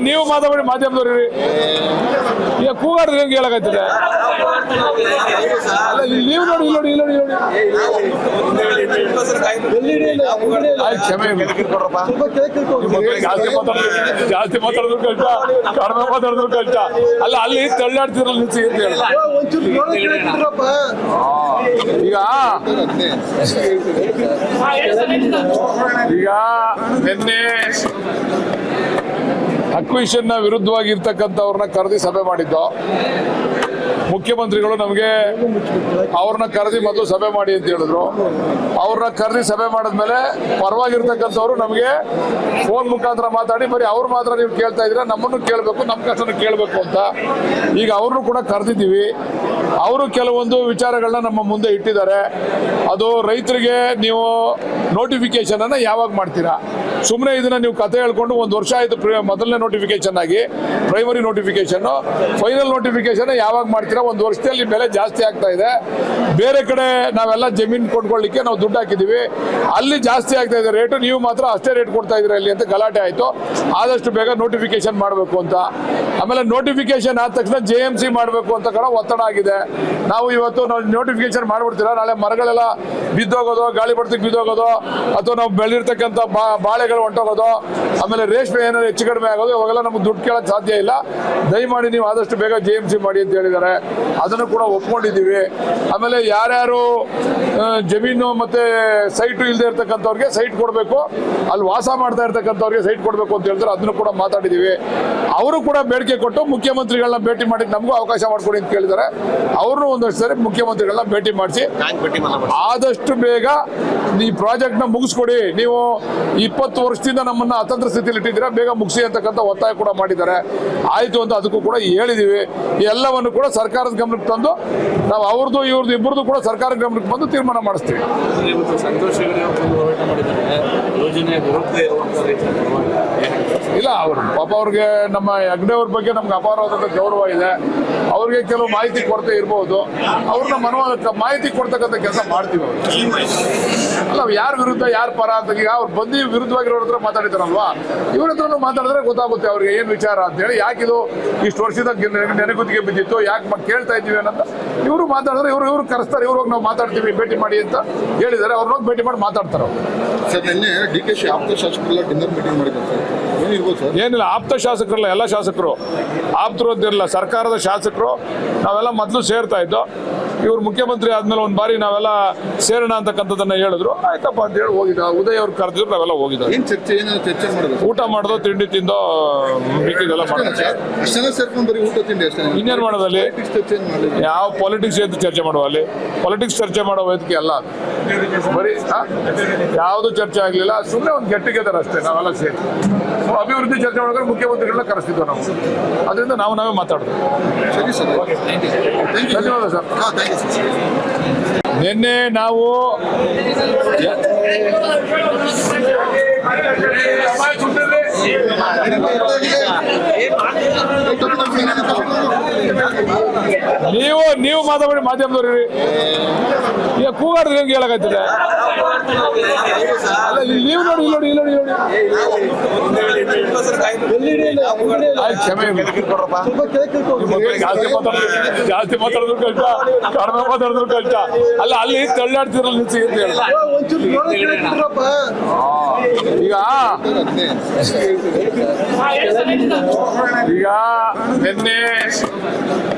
ನೀವು ಮಾತಾಡಿ ಮಾಧ್ಯಮದವ್ರಿ ಈಗ ಕೂಗಾಡಿದ್ರೆ ಹೆಂಗೆ ಹೇಳಕತ್ತಿದೆ ಅಲ್ಲ ನೀವು ನೋಡಿ ಕ್ಷಮೆ ಜಾಸ್ತಿ ಮಾತಾಡಿದ್ರು ಕಷ್ಟ ಕಡಿಮೆ ಮಾತಾಡಿದ್ರು ಕಷ್ಟ ಅಲ್ಲ ಅಲ್ಲಿ ತಳ್ಳಾಡ್ತಿರಲ್ಲ ನಿಲ್ಸಿ ಅಂತ ಹೇಳಿ ಈಗ ನಿನ್ನೆ ಅಕ್ವಿಷನ್ನ ವಿರುದ್ಧವಾಗಿರ್ತಕ್ಕಂಥವ್ರನ್ನ ಕರೆದಿ ಸಭೆ ಮಾಡಿದ್ದು ಮುಖ್ಯಮಂತ್ರಿಗಳು ನಮಗೆ ಅವ್ರನ್ನ ಕರೆದಿ ಮೊದಲು ಸಭೆ ಮಾಡಿ ಅಂತ ಹೇಳಿದ್ರು. ಅವ್ರನ್ನ ಕರೆದಿ ಸಭೆ ಮಾಡಿದ್ಮೇಲೆ ಪರವಾಗಿರ್ತಕ್ಕಂಥವ್ರು ನಮಗೆ ಫೋನ್ ಮುಖಾಂತರ ಮಾತಾಡಿ ಬರೀ ಅವ್ರು ಮಾತ್ರ ನೀವು ಕೇಳ್ತಾ ಇದ್ದೀರಾ, ನಮ್ಮನ್ನು ಕೇಳಬೇಕು, ನಮ್ಮ ಕಷ್ಟನ ಕೇಳಬೇಕು ಅಂತ. ಈಗ ಅವ್ರನ್ನೂ ಕೂಡ ಕರೆದಿದ್ದೀವಿ. ಅವರು ಕೆಲವೊಂದು ವಿಚಾರಗಳನ್ನ ನಮ್ಮ ಮುಂದೆ ಇಟ್ಟಿದ್ದಾರೆ. ಅದು ರೈತರಿಗೆ ನೀವು ನೋಟಿಫಿಕೇಶನ್ ಅನ್ನ ಯಾವಾಗ ಮಾಡ್ತೀರಾ? ಸುಮ್ಮನೆ ಇದನ್ನ ನೀವು ಕತೆ ಹೇಳ್ಕೊಂಡು ಒಂದು ವರ್ಷ ಆಯಿತು ಮೊದಲನೇ ನೋಟಿಫಿಕೇಶನ್ ಆಗಿ, ಪ್ರೈಮರಿ ನೋಟಿಫಿಕೇಶನ್, ಫೈನಲ್ ನೋಟಿಫಿಕೇಶನ್ ಯಾವಾಗ ಮಾಡ್ತೀರಾ? ಒಂದು ವರ್ಷದಲ್ಲಿ ಬೆಲೆ ಜಾಸ್ತಿ ಆಗ್ತಾ ಇದೆ. ಬೇರೆ ಕಡೆ ನಾವೆಲ್ಲ ಜಮೀನು ಕೊಂಡ್ಕೊಳ್ಳಿಕ್ಕೆ ನಾವು ದುಡ್ಡು ಹಾಕಿದ್ದೀವಿ, ಅಲ್ಲಿ ಜಾಸ್ತಿ ಆಗ್ತಾ ಇದೆ ರೇಟು, ನೀವು ಮಾತ್ರ ಅಷ್ಟೇ ರೇಟ್ ಕೊಡ್ತಾ ಇದ್ದೀರಾ ಇಲ್ಲಿ ಅಂತ ಗಲಾಟೆ ಆಯಿತು. ಆದಷ್ಟು ಬೇಗ ನೋಟಿಫಿಕೇಶನ್ ಮಾಡಬೇಕು ಅಂತ. ಆಮೇಲೆ ನೋಟಿಫಿಕೇಶನ್ ಆದ ತಕ್ಷಣ JMC ಮಾಡಬೇಕು ಅಂತ ಕೂಡ ಒತ್ತಡ ಆಗಿದೆ. ನಾವು ಇವತ್ತು ನೋಟಿಫಿಕೇಶನ್ ಮಾಡ್ಬಿಡ್ತೀರಾ, ನಾಳೆ ಮರಗಳೆಲ್ಲ ಬಿದ್ದೋಗೋದು, ಗಾಳಿ ಬಡ್ತಕ್ಕೆ ಬಿದ್ದೋಗೋದು, ಅಥವಾ ನಾವು ಬೆಳೆದಿರ್ತಕ್ಕಂಥ ಬಾಳೆಗಳು ಹೊಂಟೋಗೋದು, ಆಮೇಲೆ ರೇಷ್ಮೆ ಏನಾದ್ರು ಹೆಚ್ಚು ಕಡಿಮೆ ಆಗೋದು, ಇವಾಗೆಲ್ಲ ನಮ್ಗೆ ದುಡ್ಡು ಕೇಳಕ್ಕೆ ಸಾಧ್ಯ ಇಲ್ಲ. ದಯಮಾಡಿ ನೀವು ಆದಷ್ಟು ಬೇಗ JMC ಮಾಡಿ ಅಂತ ಹೇಳಿದ್ದಾರೆ. ಅದನ್ನು ಕೂಡ ಒಪ್ಕೊಂಡಿದ್ದೀವಿ. ಆಮೇಲೆ ಯಾರ್ಯಾರು ಜಮೀನು ಮತ್ತೆ ಸೈಟು ಇಲ್ಲದೆ ಇರ್ತಕ್ಕಂಥವ್ರಿಗೆ ಸೈಟ್ ಕೊಡಬೇಕು, ಅಲ್ಲಿ ವಾಸ ಮಾಡ್ತಾ ಇರ್ತಕ್ಕಂಥವ್ರಿಗೆ ಸೈಟ್ ಕೊಡಬೇಕು ಅಂತ ಹೇಳಿದ್ರೆ ಅದನ್ನು ಕೂಡ ಮಾತಾಡಿದ್ದೀವಿ. ಅವರು ಕೂಡ ಬೇಡಿಕೆ ಕೊಟ್ಟು ಮುಖ್ಯಮಂತ್ರಿಗಳನ್ನ ಭೇಟಿ ಮಾಡಿ ನಮಗೂ ಅವಕಾಶ ಮಾಡಿಕೊಡಿ ಅಂತ ಕೇಳಿದ್ದಾರೆ. ಅವ್ರನ್ನೂ ಒಂದಷ್ಟು ಸರಿ ಮುಖ್ಯಮಂತ್ರಿಗಳನ್ನ ಭೇಟಿ ಮಾಡಿಸಿ ಆದಷ್ಟು ಬೇಗ ಈ ಪ್ರಾಜೆಕ್ಟ್ನ ಮುಗಿಸ್ಕೊಡಿ. ನೀವು 20 ವರ್ಷದಿಂದ ನಮ್ಮನ್ನ ಅತಂತ್ರ ಸ್ಥಿತಿಯಲ್ಲಿ ಇಟ್ಟಿದ್ದೀರಾ, ಬೇಗ ಮುಗಿಸಿ ಅಂತಕ್ಕಂಥ ಒತ್ತಾಯ ಕೂಡ ಮಾಡಿದ್ದಾರೆ. ಆಯಿತು ಅಂತ ಅದಕ್ಕೂ ಕೂಡ ಹೇಳಿದ್ದೀವಿ. ಎಲ್ಲವನ್ನು ಕೂಡ ಸರ್ಕಾರದ ಗಮನಕ್ಕೆ ತಂದು ನಾವು ಅವ್ರದ್ದು ಇವ್ರದ್ದು ಇಬ್ಬರದು ಕೂಡ ಸರ್ಕಾರದ ಗಮನಕ್ಕೆ ಬಂದು ತೀರ್ಮಾನ ಮಾಡಿಸ್ತೀವಿ. ಇಲ್ಲ, ಅವರು ಪಾಪ ಅವ್ರಿಗೆ ನಮ್ಮ ಹೆಗ್ಡೆಯವ್ರ ಬಗ್ಗೆ ನಮ್ಗೆ ಅಪಾರವಾದಂಥ ಗೌರವ ಇದೆ. ಅವ್ರಿಗೆ ಕೆಲವು ಮಾಹಿತಿ ಕೊರತೆ ಇರ್ಬೋದು, ಅವ್ರನ್ನ ಮಾಹಿತಿ ಕೊಡ್ತಕ್ಕಂಥ ಕೆಲಸ ಮಾಡ್ತೀವಿ. ಅಲ್ಲ, ಯಾರ ವಿರುದ್ಧ ಯಾರ ಪರ ಅಂತ ಈಗ ಅವ್ರು ಬಂದು ವಿರುದ್ಧವಾಗಿರೋರ ಹತ್ರ ಮಾತಾಡಿದಾರಲ್ವಾ, ಇವ್ರ ಹತ್ರ ಮಾತಾಡಿದ್ರೆ ಗೊತ್ತಾಗುತ್ತೆ ಅವ್ರಿಗೆ ಏನು ವಿಚಾರ ಅಂತೇಳಿ. ಯಾಕಿದು ಇಷ್ಟು ವರ್ಷದ ನೆನೆಗುದಿಗೆ ಬಿದ್ದಿತ್ತು, ಯಾಕೆ ಕೇಳ್ತಾ ಇದ್ದೀವಿ ಅನ್ನೋದು ಇವರು ಮಾತಾಡಿದ್ರೆ ಇವ್ರು ಕರೆಸ್ತಾರೆ. ಇವ್ರು ಹೋಗಿ ನಾವು ಮಾತಾಡ್ತೀವಿ, ಭೇಟಿ ಮಾಡಿ ಅಂತ ಹೇಳಿದ್ದಾರೆ. ಅವ್ರನ್ನ ಹೋಗಿ ಭೇಟಿ ಮಾಡಿ ಮಾತಾಡ್ತಾರೆ. ಸರ್, ನಿನ್ನೆ DKಶಿ ಆಪ್ತ ಶಾಸಕರೆಲ್ಲ ಡಿನ್ನರ್ ಮೀಟಿಂಗ್ ಮಾಡಿದ್ದಾರೆ ಸರ್. ಏನಿಲ್ಲ, ಆಪ್ತ ಶಾಸಕರಲ್ಲ, ಎಲ್ಲ ಶಾಸಕರು ಆಪ್ತರು ಅಂತಿರಲಿಲ್ಲ, ಸರ್ಕಾರದ ಶಾಸಕರು ನಾವೆಲ್ಲ ಮೊದಲು ಸೇರ್ತಾ ಇದ್ದೋ. ಇವ್ರು ಮುಖ್ಯಮಂತ್ರಿ ಆದ್ಮೇಲೆ ಒಂದು ಬಾರಿ ನಾವೆಲ್ಲ ಸೇರೋಣ ಅಂತಕ್ಕಂಥದ್ದನ್ನ ಹೇಳಿದ್ರು. ಆಯ್ತಪ್ಪ ಅಂತ ಹೇಳಿ ಹೋಗಿದ್ದ. ಉದಯ್ ಅವ್ರು ಕರೆದಿದ್ರು, ನಾವೆಲ್ಲ ಹೋಗಿದ್ದ. ಚರ್ಚೆ ಮಾಡಿದ್ರು, ಊಟ ಮಾಡೋದು, ತಿಂಡಿ ತಿಂದೋ, ಮಿಕ್ಕಿದೆಲ್ಲ ಮಾಡೋದು. ಇನ್ನೇನು ಮಾಡೋದಲ್ಲಿ ಯಾವ ಪಾಲಿಟಿಕ್ಸ್ ಅಂತ ಚರ್ಚೆ ಮಾಡುವ? ಅಲ್ಲಿ ಪಾಲಿಟಿಕ್ಸ್ ಚರ್ಚೆ ಮಾಡೋ ವೇದಿಕೆ ಅಲ್ಲ ಬರೀ ಯಾವುದು ಚರ್ಚೆ ಆಗಲಿಲ್ಲ. ಸುಮ್ಮನೆ ಒಂದು ಗೆಟ್ ಟುಗೆದರ್ ಅಷ್ಟೇ. ನಾವೆಲ್ಲ ಸೇರಿ ಅಭಿವೃದ್ಧಿ ಚರ್ಚೆ ಮಾಡಿದ್ರೆ ಮುಖ್ಯಮಂತ್ರಿಗಳನ್ನ ಕರೆಸ್ತಿದ್ವು ನಾವು. ಅದರಿಂದ ನಾವೇ ಮಾತಾಡ್ತೀವಿ. ಧನ್ಯವಾದ ಸರ್. ನಿನ್ನೆ ನಾವು ನೀವು ಮಾತಾಡಿ ಮಾಧ್ಯಮದವ್ರಿ ಈಗ ಕೂಗಾಡಿದ್ರೆ ಹೆಂಗೆ ಹೇಳಕತ್ತಿದೆ ಅಲ್ಲ ನೀವು ನೋಡಿ ಕ್ಷಮೆ ಜಾಸ್ತಿ ಮಾತಾಡಿದ್ರು ಕಷ್ಟ ಕಡಿಮೆ ಮಾತಾಡಿದ್ರು ಕಷ್ಟ ಅಲ್ಲ ಅಲ್ಲಿ ತಳ್ಳಾಡ್ತಿರಲ್ಲ ನಿಲ್ಸಿ ಅಂತ ಹೇಳಿ ಈಗ ನಿನ್ನೆ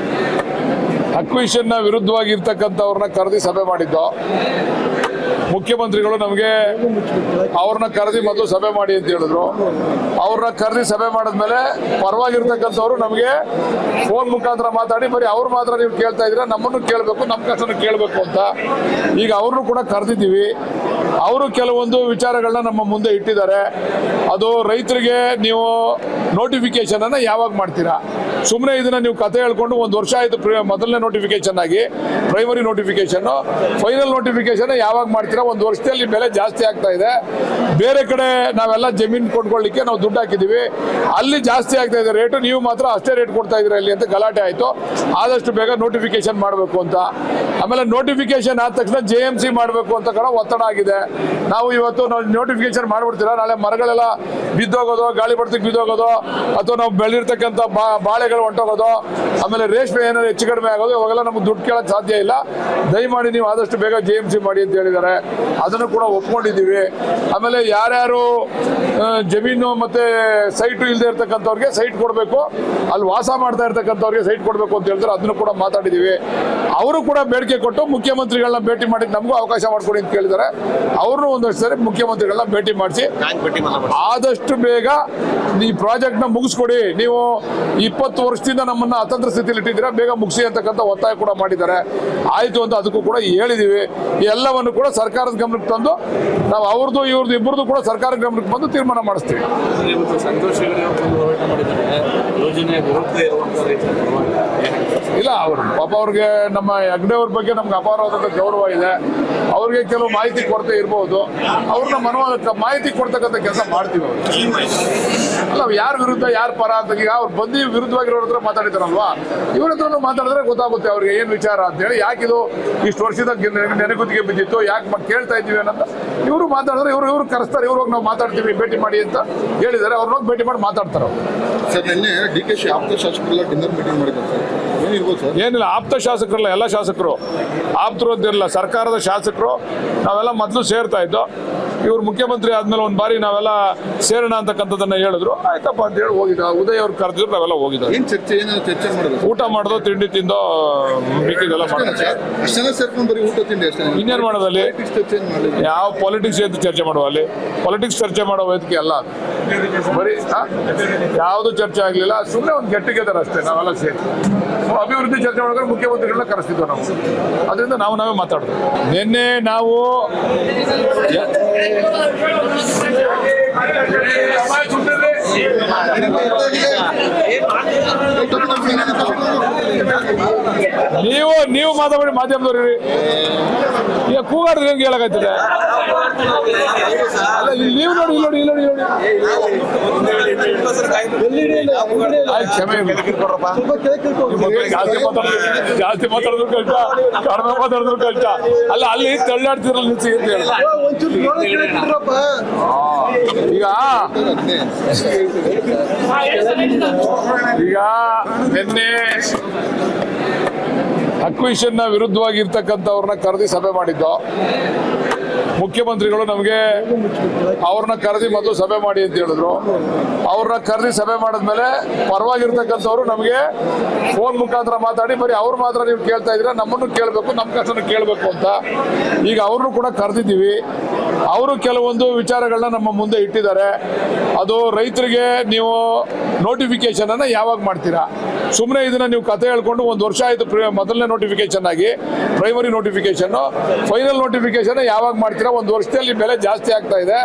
ಅಕ್ವಿಷನ್ನ ವಿರುದ್ಧವಾಗಿರ್ತಕ್ಕಂಥವ್ರನ್ನ ಕರೆದಿ ಸಭೆ ಮಾಡಿದ್ದು ಮುಖ್ಯಮಂತ್ರಿಗಳು ನಮಗೆ ಅವ್ರನ್ನ ಕರೆದಿ ಮೊದಲು ಸಭೆ ಮಾಡಿ ಅಂತ ಹೇಳಿದ್ರು. ಅವ್ರನ್ನ ಕರೆದಿ ಸಭೆ ಮಾಡಿದ್ಮೇಲೆ ಪರವಾಗಿರ್ತಕ್ಕಂಥವ್ರು ನಮಗೆ ಫೋನ್ ಮುಖಾಂತರ ಮಾತಾಡಿ ಬರೀ ಅವ್ರು ಮಾತ್ರ ನೀವು ಕೇಳ್ತಾ ಇದ್ದೀರಾ, ನಮ್ಮನ್ನು ಕೇಳಬೇಕು, ನಮ್ಮ ಕಷ್ಟನ ಕೇಳಬೇಕು ಅಂತ. ಈಗ ಅವ್ರನ್ನೂ ಕೂಡ ಕರೆದಿದ್ದೀವಿ. ಅವರು ಕೆಲವೊಂದು ವಿಚಾರಗಳನ್ನ ನಮ್ಮ ಮುಂದೆ ಇಟ್ಟಿದ್ದಾರೆ. ಅದು ರೈತರಿಗೆ ನೀವು ನೋಟಿಫಿಕೇಶನ್ ಅನ್ನ ಯಾವಾಗ ಮಾಡ್ತೀರಾ? ಸುಮ್ಮನೆ ಇದನ್ನ ನೀವು ಕತೆ ಹೇಳ್ಕೊಂಡು ಒಂದು ವರ್ಷ ಆಯಿತು ಮೊದಲನೇ ನೋಟಿಫಿಕೇಶನ್ ಆಗಿ, ಪ್ರೈಮರಿ ನೋಟಿಫಿಕೇಶನ್, ಫೈನಲ್ ನೋಟಿಫಿಕೇಶನ್ ಯಾವಾಗ ಮಾಡ್ತೀರಾ? ಒಂದು ವರ್ಷದಲ್ಲಿ ಬೆಲೆ ಜಾಸ್ತಿ ಆಗ್ತಾ ಇದೆ. ಬೇರೆ ಕಡೆ ನಾವೆಲ್ಲ ಜಮೀನು ಕೊಂಡ್ಕೊಳ್ಳಿಕ್ಕೆ ನಾವು ದುಡ್ಡು ಹಾಕಿದ್ದೀವಿ, ಅಲ್ಲಿ ಜಾಸ್ತಿ ಆಗ್ತಾ ಇದೆ ರೇಟು, ನೀವು ಮಾತ್ರ ಅಷ್ಟೇ ರೇಟ್ ಕೊಡ್ತಾ ಇದ್ದೀರಾ ಇಲ್ಲಿ ಅಂತ ಗಲಾಟೆ ಆಯಿತು. ಆದಷ್ಟು ಬೇಗ ನೋಟಿಫಿಕೇಶನ್ ಮಾಡಬೇಕು ಅಂತ. ಆಮೇಲೆ ನೋಟಿಫಿಕೇಶನ್ ಆದ ತಕ್ಷಣ JMC ಮಾಡಬೇಕು ಅಂತ ಕೂಡ ಒತ್ತಡ ಆಗಿದೆ. ನಾವು ಇವತ್ತು ನೋಟಿಫಿಕೇಶನ್ ಮಾಡ್ಬಿಡ್ತೀರಾ, ನಾಳೆ ಮರಗಳೆಲ್ಲ ಬಿದ್ದೋಗೋದು, ಗಾಳಿ ಬಡ್ತಿಗೆ ಬಿದ್ದೋಗೋದು, ಅಥವಾ ನಾವು ಬೆಳೆದಿರ್ತಕ್ಕಂಥ ಬಾಳೆಗಳು ಹೊಂಟೋಗೋದು, ಆಮೇಲೆ ರೇಷ್ಮೆ ಏನಾದ್ರು ಹೆಚ್ಚು ಕಡಿಮೆ ಆಗೋದು, ಇವಾಗೆಲ್ಲ ನಮ್ಗೆ ದುಡ್ಡು ಕೇಳೋಕ್ಕೆ ಸಾಧ್ಯ ಇಲ್ಲ. ದಯಮಾಡಿ ನೀವು ಆದಷ್ಟು ಬೇಗ JMC ಮಾಡಿ ಅಂತ ಹೇಳಿದ್ದಾರೆ. ಅದನ್ನು ಕೂಡ ಒಪ್ಕೊಂಡಿದ್ದೀವಿ. ಆಮೇಲೆ ಯಾರ್ಯಾರು ಜಮೀನು ಮತ್ತೆ ಸೈಟು ಇಲ್ಲದೆ ಇರ್ತಕ್ಕಂಥವ್ರಿಗೆ ಸೈಟ್ ಕೊಡಬೇಕು, ಅಲ್ಲಿ ವಾಸ ಮಾಡ್ತಾ ಇರ್ತಕ್ಕಂಥವ್ರಿಗೆ ಸೈಟ್ ಕೊಡಬೇಕು ಅಂತ ಹೇಳ್ತಾರೆ. ಅದನ್ನು ಕೂಡ ಮಾತಾಡಿದ್ದೀವಿ. ಅವರು ಕೂಡ ಬೇಡಿಕೆ ಕೊಟ್ಟು ಮುಖ್ಯಮಂತ್ರಿಗಳನ್ನ ಭೇಟಿ ಮಾಡಿ ನಮಗೂ ಅವಕಾಶ ಮಾಡಿಕೊಡಿ ಅಂತ ಕೇಳಿದ್ದಾರೆ. ಅವ್ರನ್ನೂ ಒಂದಷ್ಟು ಸರಿ ಮುಖ್ಯಮಂತ್ರಿಗಳನ್ನ ಭೇಟಿ ಮಾಡಿಸಿ ಆದಷ್ಟು ಬೇಗ ಈ ಪ್ರಾಜೆಕ್ಟ್ನ ಮುಗಿಸ್ಕೊಡಿ. ನೀವು 20 ವರ್ಷದಿಂದ ನಮ್ಮನ್ನ ಅತಂತ್ರ ಸ್ಥಿತಿಯಲ್ಲಿ ಇಟ್ಟಿದ್ದೀರಾ, ಬೇಗ ಮುಗಿಸಿ ಅಂತಕ್ಕಂಥ ಒತ್ತಾಯ ಕೂಡ ಮಾಡಿದ್ದಾರೆ. ಆಯಿತು ಅಂತ ಅದಕ್ಕೂ ಕೂಡ ಹೇಳಿದ್ದೀವಿ. ಎಲ್ಲವನ್ನು ಕೂಡ ಸರ್ಕಾರದ ಗಮನಕ್ಕೆ ತಂದು ನಾವು ಅವ್ರದ್ದು ಇವ್ರದ್ದು ಇಬ್ಬರದು ಕೂಡ ಸರ್ಕಾರದ ಗಮನಕ್ಕೆ ಬಂದು ತೀರ್ಮಾನ ಮಾಡಿಸ್ತೀವಿ. ಇಲ್ಲ, ಅವರು ಪಾಪ ಅವ್ರಿಗೆ ನಮ್ಮ ಹೆಗ್ಡೆ ಅವ್ರ ಬಗ್ಗೆ ನಮ್ಗೆ ಅಪಾರವಾದ ಗೌರವ ಇದೆ. ಅವ್ರಿಗೆ ಕೆಲವು ಮಾಹಿತಿ ಕೊರತೆ ಇರ್ಬೋದು. ಅವ್ರನ್ನ ಮಾಹಿತಿ ಕೊಡ್ತಕ್ಕಂಥ ಕೆಲಸ ಮಾಡ್ತೀವಿ. ಅಲ್ಲ, ಯಾರ ವಿರುದ್ಧ ಯಾರು ಪರ ಅಂತ ಈಗ ಅವ್ರು ಬಂದು ವಿರುದ್ಧವಾಗಿರೋರ ಹತ್ರ ಮಾತಾಡಿದಾರಲ್ವಾ, ಇವ್ರ ಹತ್ರ ಮಾತಾಡಿದ್ರೆ ಗೊತ್ತಾಗುತ್ತೆ ಅವ್ರಿಗೆ ಏನು ವಿಚಾರ ಅಂತೇಳಿ. ಯಾಕಿದು ಇಷ್ಟು ವರ್ಷದ ನೆನೆಗುದಿಗೆ ಬಿದ್ದಿತ್ತು, ಯಾಕೆ ಕೇಳ್ತಾ ಇದ್ದೀವಿ ಅನ್ನೋದು ಇವರು ಮಾತಾಡಿದ್ರೆ ಇವ್ರು ಕರೆಸ್ತಾರೆ. ಇವ್ರು ಹೋಗಿ ನಾವು ಮಾತಾಡ್ತೀವಿ, ಭೇಟಿ ಮಾಡಿ ಅಂತ ಹೇಳಿದ್ದಾರೆ. ಅವ್ರನ್ನ ಹೋಗಿ ಭೇಟಿ ಮಾಡಿ ಮಾತಾಡ್ತಾರೆ. ಸರ್, ನಿನ್ನೆ DKC ಆಪ್ತ ಶಾಸಕರೆಲ್ಲ ಡಿನ್ನರ್ ಮೀಟಿಂಗ್ ಮಾಡಿದ್ದಾರೆ ಸರ್. ಏನಿರ್ಬೋದು ಸರ್? ಏನಿಲ್ಲ, ಆಪ್ತ ಶಾಸಕರಲ್ಲ, ಎಲ್ಲ ಶಾಸಕರು ಆಪ್ತರು ಅಂತಿರಲಿಲ್ಲ. ಸರ್ಕಾರದ ಶಾಸಕರು ನಾವೆಲ್ಲ ಮೊದಲು ಸೇರ್ತಾ ಇದ್ದೋ. ಇವ್ರು ಮುಖ್ಯಮಂತ್ರಿ ಆದ್ಮೇಲೆ ಒಂದು ಬಾರಿ ನಾವೆಲ್ಲ ಸೇರೋಣ ಅಂತಕ್ಕಂಥದ್ದನ್ನ ಹೇಳಿದ್ರು. ಆಯ್ತಪ್ಪ ಅಂತ ಹೇಳಿ ಹೋಗಿದ್ದ. ಉದಯ್ ಅವ್ರು ಕರೆದಿದ್ರು, ನಾವೆಲ್ಲ ಹೋಗಿದ್ದ. ಏನು ಚರ್ಚೆ ಮಾಡಿದ್ರು? ಊಟ ಮಾಡೋದು, ತಿಂಡಿ ತಿಂದೋ, ಮಿಕ್ಕಿದೆಲ್ಲ ಮಾಡೋದು. ಅಷ್ಟೆಲ್ಲ ಸೇರ್ಕೊಂಡು ಬರೀ ಊಟ ತಿಂಡಿ ಅಷ್ಟೇ. ಇನ್ನೇನು ಮಾಡೋದಲ್ಲಿ? ಯಾವ ಪಾಲಿಟಿಕ್ಸ್ ಅಂತ ಚರ್ಚೆ ಮಾಡುವ? ಅಲ್ಲಿ ಪಾಲಿಟಿಕ್ಸ್ ಚರ್ಚೆ ಮಾಡೋ ವೇದಿಕೆ ಅಲ್ಲ ಅದು. ಬರೀ ಯಾವುದು ಚರ್ಚೆ ಆಗಲಿಲ್ಲ. ಸುಮ್ಮನೆ ಒಂದು ಗೆಟ್ ಟುಗೆದರ್ ಅಷ್ಟೇ. ನಾವೆಲ್ಲ ಸೇರಿ ಅಭಿವೃದ್ಧಿ ಚರ್ಚೆ ಮಾಡಿದ್ರೆ ಮುಖ್ಯಮಂತ್ರಿಗಳನ್ನ ಕರೆಸ್ತಿದ್ವು ನಾವು. ಅದರಿಂದ ನಾವೇ ಮಾತಾಡೋದು. ನಿನ್ನೆ ನಾವು ನೀವು ಮಾತಾಡಿ, ಮಾಧ್ಯಮದವ್ರಿ ಈಗ ಕೂಗಾಡಿದ್ರೆ ಹೆಂಗೆ ಹೇಳಕ್ಕಾಯ್ತದೆ? ಅಲ್ಲ, ನೀವು ನೋಡಿ, ಇಲ್ಲಿ ನೋಡಿ. ಕ್ಷಮೆ, ಜಾಸ್ತಿ ಮಾತಾಡಿದ್ರು ಕಷ್ಟ, ಕಡಿಮೆ ಮಾತಾಡಿದ್ರು ಕಷ್ಟ. ಅಲ್ಲ, ಅಲ್ಲಿ ತಳ್ಳಾಡ್ತಿರಲ್ಲ ನಿಲ್ಸಿ ಅಂತ ಹೇಳಿ. ಈಗ ನಿನ್ನೆ ಅಕ್ವಿಷನ್ನ ವಿರುದ್ಧವಾಗಿರ್ತಕ್ಕಂಥವ್ರನ್ನ ಕರೆದಿ ಸಭೆ ಮಾಡಿದ್ದು. ಮುಖ್ಯಮಂತ್ರಿಗಳು ನಮಗೆ ಅವ್ರನ್ನ ಕರೆದಿ ಮೊದಲು ಸಭೆ ಮಾಡಿ ಅಂತ ಹೇಳಿದ್ರು. ಅವ್ರನ್ನ ಕರೆದಿ ಸಭೆ ಮಾಡಿದ್ಮೇಲೆ ಪರವಾಗಿರ್ತಕ್ಕಂಥವ್ರು ನಮಗೆ ಫೋನ್ ಮುಖಾಂತರ ಮಾತಾಡಿ ಬರೀ ಅವ್ರು ಮಾತ್ರ ನೀವು ಕೇಳ್ತಾ ಇದ್ದೀರಾ, ನಮ್ಮನ್ನು ಕೇಳಬೇಕು, ನಮ್ಮ ಕಷ್ಟನ ಕೇಳಬೇಕು ಅಂತ. ಈಗ ಅವ್ರನ್ನೂ ಕೂಡ ಕರೆದಿದ್ದೀವಿ. ಅವರು ಕೆಲವೊಂದು ವಿಚಾರಗಳನ್ನ ನಮ್ಮ ಮುಂದೆ ಇಟ್ಟಿದ್ದಾರೆ. ಅದು ರೈತರಿಗೆ ನೀವು ನೋಟಿಫಿಕೇಶನ್ ಅನ್ನ ಯಾವಾಗ ಮಾಡ್ತೀರಾ? ಸುಮ್ಮನೆ ಇದನ್ನ ನೀವು ಕತೆ ಹೇಳ್ಕೊಂಡು 1 ವರ್ಷ ಆಯಿತು ಮೊದಲನೇ ನೋಟಿಫಿಕೇಶನ್ ಆಗಿ, ಪ್ರೈಮರಿ ನೋಟಿಫಿಕೇಶನ್, ಫೈನಲ್ ನೋಟಿಫಿಕೇಶನ್ ಯಾವಾಗ ಮಾಡ್ತೀರಾ? 1 ವರ್ಷದಲ್ಲಿ ಬೆಲೆ ಜಾಸ್ತಿ ಆಗ್ತಾ ಇದೆ.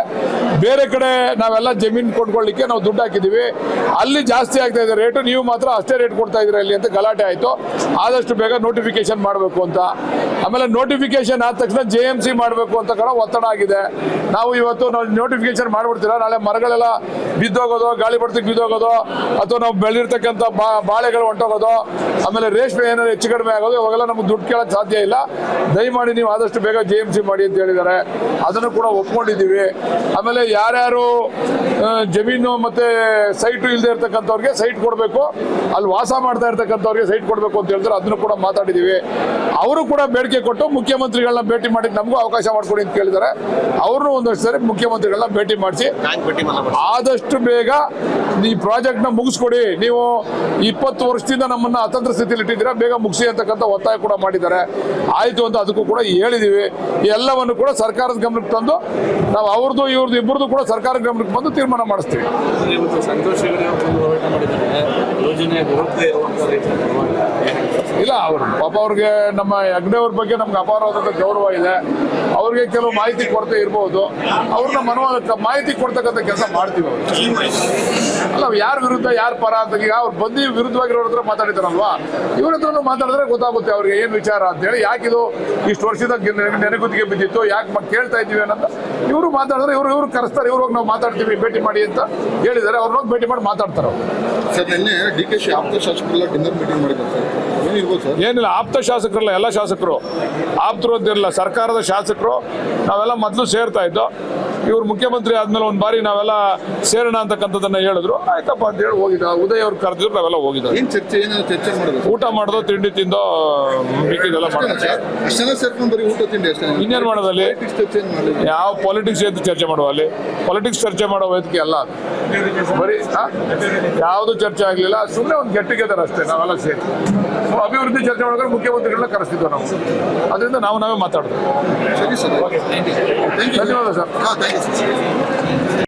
ಬೇರೆ ಕಡೆ ನಾವೆಲ್ಲ ಜಮೀನು ಕೊಂಡ್ಕೊಳ್ಳಿಕ್ಕೆ ನಾವು ದುಡ್ಡು ಹಾಕಿದ್ದೀವಿ, ಅಲ್ಲಿ ಜಾಸ್ತಿ ಆಗ್ತಾ ಇದೆ ರೇಟು, ನೀವು ಮಾತ್ರ ಅಷ್ಟೇ ರೇಟ್ ಕೊಡ್ತಾ ಇದ್ದೀರಾ ಇಲ್ಲಿ ಅಂತ ಗಲಾಟೆ ಆಯಿತು. ಆದಷ್ಟು ಬೇಗ ನೋಟಿಫಿಕೇಶನ್ ಮಾಡಬೇಕು ಅಂತ. ಆಮೇಲೆ ನೋಟಿಫಿಕೇಶನ್ ಆದ ತಕ್ಷಣ JMC ಮಾಡಬೇಕು ಅಂತ ಕೂಡ ಒತ್ತಡ ಆಗಿದೆ. ನಾವು ಇವತ್ತು ನೋಟಿಫಿಕೇಶನ್ ಮಾಡ್ಬಿಡ್ತೀರಾ, ನಾಳೆ ಮರಗಳೆಲ್ಲ ಬಿದ್ದೋಗೋದು, ಗಾಳಿ ಬಡ್ತಿಗೆ ಬಿದ್ದೋಗೋದು, ಅಥವಾ ನಾವು ಬೆಳೆದಿರ್ತಕ್ಕಂಥ ಬಾಳೆಗಳು ಹೊಂಟೋಗೋದು, ಆಮೇಲೆ ರೇಷ್ಮೆ ಏನಾದ್ರು ಹೆಚ್ಚು ಕಡಿಮೆ ಆಗೋದು, ಇವಾಗೆಲ್ಲ ನಮ್ಗೆ ದುಡ್ಡು ಕೇಳೋಕ್ಕೆ ಸಾಧ್ಯ ಇಲ್ಲ. ದಯಮಾಡಿ ನೀವು ಆದಷ್ಟು ಬೇಗ JMC ಮಾಡಿ ಅಂತ ಹೇಳಿದ್ದಾರೆ. ಅದನ್ನು ಕೂಡ ಒಪ್ಕೊಂಡಿದ್ದೀವಿ. ಆಮೇಲೆ ಯಾರ್ಯಾರು ಜಮೀನು ಮತ್ತೆ ಸೈಟು ಇಲ್ಲದೆ ಇರ್ತಕ್ಕಂಥವ್ರಿಗೆ ಸೈಟ್ ಕೊಡಬೇಕು, ಅಲ್ಲಿ ವಾಸ ಮಾಡ್ತಾ ಇರ್ತಕ್ಕಂಥವ್ರಿಗೆ ಸೈಟ್ ಕೊಡಬೇಕು ಅಂತ ಹೇಳಿದ್ರೆ ಅದನ್ನು ಕೂಡ ಮಾತಾಡಿದ್ದೀವಿ. ಅವರು ಕೂಡ ಬೇಡಿಕೆ ಕೊಟ್ಟು ಮುಖ್ಯಮಂತ್ರಿಗಳನ್ನ ಭೇಟಿ ಮಾಡಿ ನಮಗೂ ಅವಕಾಶ ಮಾಡಿಕೊಡಿ ಅಂತ ಕೇಳಿದ್ದಾರೆ. ಅವ್ರನ್ನೂ ಒಂದಷ್ಟು ಸರಿ ಮುಖ್ಯಮಂತ್ರಿಗಳನ್ನ ಭೇಟಿ ಮಾಡಿಸಿ ಆದಷ್ಟು ಬೇಗ ಈ ಪ್ರಾಜೆಕ್ಟ್ನ ಮುಗಿಸ್ಕೊಡಿ. ನೀವು 20 ವರ್ಷದಿಂದ ನಮ್ಮನ್ನ ಅತಂತ್ರ ಸ್ಥಿತಿಯಲ್ಲಿ ಇಟ್ಟಿದ್ದೀರಾ, ಬೇಗ ಮುಗಿಸಿ ಅಂತಕ್ಕಂಥ ಒತ್ತಾಯ ಕೂಡ ಮಾಡಿದ್ದಾರೆ. ಆಯಿತು ಅಂತ ಅದಕ್ಕೂ ಕೂಡ ಹೇಳಿದ್ದೀವಿ. ಎಲ್ಲವನ್ನು ಕೂಡ ಸರ್ಕಾರದ ಗಮನಕ್ಕೆ ತಂದು ನಾವು ಅವ್ರದ್ದು ಇವ್ರದ್ದು ಇಬ್ಬರದು ಕೂಡ ಸರ್ಕಾರದ ಗಮನಕ್ಕೆ ಬಂದು ತೀರ್ಮಾನ ಮಾಡಿಸ್ತೀವಿ. ಇಲ್ಲ, ಅವರು ಪಾಪ ಅವ್ರಿಗೆ ನಮ್ಮ ಹೆಗ್ಡೆ ಅವ್ರ ಬಗ್ಗೆ ನಮ್ಗೆ ಅಪಾರವಾದ ಗೌರವ ಇದೆ. ಅವ್ರಿಗೆ ಕೆಲವು ಮಾಹಿತಿ ಕೊರತೆ ಇರ್ಬೋದು. ಅವ್ರನ್ನ ಮಾಹಿತಿ ಕೊಡ್ತಕ್ಕಂಥ ಕೆಲಸ ಮಾಡ್ತೀವಿ. ಅಲ್ಲ, ಯಾರ ವಿರುದ್ಧ ಯಾರು ಪರ ಅಂತ ಈಗ ಅವ್ರು ಬಂದು ವಿರುದ್ಧವಾಗಿರೋರ ಹತ್ರ ಮಾತಾಡಿದಾರಲ್ವಾ, ಇವ್ರ ಹತ್ರ ಮಾತಾಡಿದ್ರೆ ಗೊತ್ತಾಗುತ್ತೆ ಅವ್ರಿಗೆ ಏನು ವಿಚಾರ ಅಂತೇಳಿ. ಯಾಕಿದು ಇಷ್ಟು ವರ್ಷದ ನೆನೆಗುದಿಗೆ ಬಿದ್ದಿತ್ತು, ಯಾಕೆ ಕೇಳ್ತಾ ಇದ್ದೀವಿ ಅನ್ನೋದು ಇವರು ಮಾತಾಡಿದ್ರೆ ಇವ್ರು ಕರೆಸ್ತಾರೆ. ಇವ್ರು ಹೋಗಿ ನಾವು ಮಾತಾಡ್ತೀವಿ, ಭೇಟಿ ಮಾಡಿ ಅಂತ ಹೇಳಿದ್ದಾರೆ. ಅವ್ರನ್ನ ಹೋಗಿ ಭೇಟಿ ಮಾಡಿ ಮಾತಾಡ್ತಾರೆ. ಸರ್, ನಿನ್ನೆ DKC ಆಪ್ತ ಶಾಸಕರೆಲ್ಲ ಡಿನ್ನರ್ ಮೀಟಿಂಗ್ ಮಾಡಿದ್ದಾರೆ ಸರ್. ಏನಿರ್ಬೋದು ಸರ್? ಏನಿಲ್ಲ, ಆಪ್ತ ಶಾಸಕರಲ್ಲ, ಎಲ್ಲ ಶಾಸಕರು ಆಪ್ತರು ಅಂತಿರಲಿಲ್ಲ. ಸರ್ಕಾರದ ಶಾಸಕರು ನಾವೆಲ್ಲ ಮೊದಲು ಸೇರ್ತಾ ಇದ್ದೋ. ಇವ್ರು ಮುಖ್ಯಮಂತ್ರಿ ಆದ್ಮೇಲೆ ಒಂದ್ ಬಾರಿ ನಾವೆಲ್ಲ ಸೇರೋಣ ಅಂತಕ್ಕಂಥದ್ದನ್ನ ಹೇಳಿದ್ರು. ಆಯ್ತಪ್ಪ ಅಂತ ಹೇಳಿ ಹೋಗಿದ್ದ. ಉದಯ್ ಅವ್ರು ಕರೆದಿದ್ರು, ನಾವೆಲ್ಲ ಹೋಗಿದ್ದ. ಏನ್ ಚರ್ಚೆ ಮಾಡೋದು? ಊಟ ಮಾಡೋದು, ತಿಂಡಿ ತಿಂದೋ, ಮಿಕ್ಕಿದೆಲ್ಲ ಮಾಡೋದು. ಅಷ್ಟೆಲ್ಲ ಸೇರ್ಕೊಂಡು ಬರೀ ಊಟ ತಿಂಡಿ ಅಷ್ಟೇ. ಇನ್ನೇನ್ ಮಾಡೋದಲ್ಲಿ? ಚರ್ಚೆ ಏನ್ ಮಾಡಿಲ್ಲ. ಯಾವ ಪಾಲಿಟಿಕ್ಸ್ ಅಂತ ಚರ್ಚೆ ಮಾಡುವ ಅಲ್ಲಿ? ಪಾಲಿಟಿಕ್ಸ್ ಚರ್ಚೆ ಮಾಡೋ ವೇದಿಕೆ ಅಲ್ಲ ಅದು. ಬರೀ ಯಾವುದು ಚರ್ಚೆ ಆಗ್ಲಿಲ್ಲ. ಸುಮ್ಮನೆ ಒಂದು ಗೆಟ್ ಟುಗೆದರ್ ಅಷ್ಟೇ. ನಾವೆಲ್ಲ ಸೇರಿ ಅಭಿವೃದ್ಧಿ ಚರ್ಚೆ ಮಾಡಿದ್ರೆ ಮುಖ್ಯಮಂತ್ರಿಗಳನ್ನ ಕರೆಸ್ತಿದ್ವಿ ನಾವು. ಅದರಿಂದ ನಾವೇ ಮಾತಾಡೋದು. ಸರಿ ಸರ್. ಧನ್ಯವಾದ ಸರ್. Thank you sir.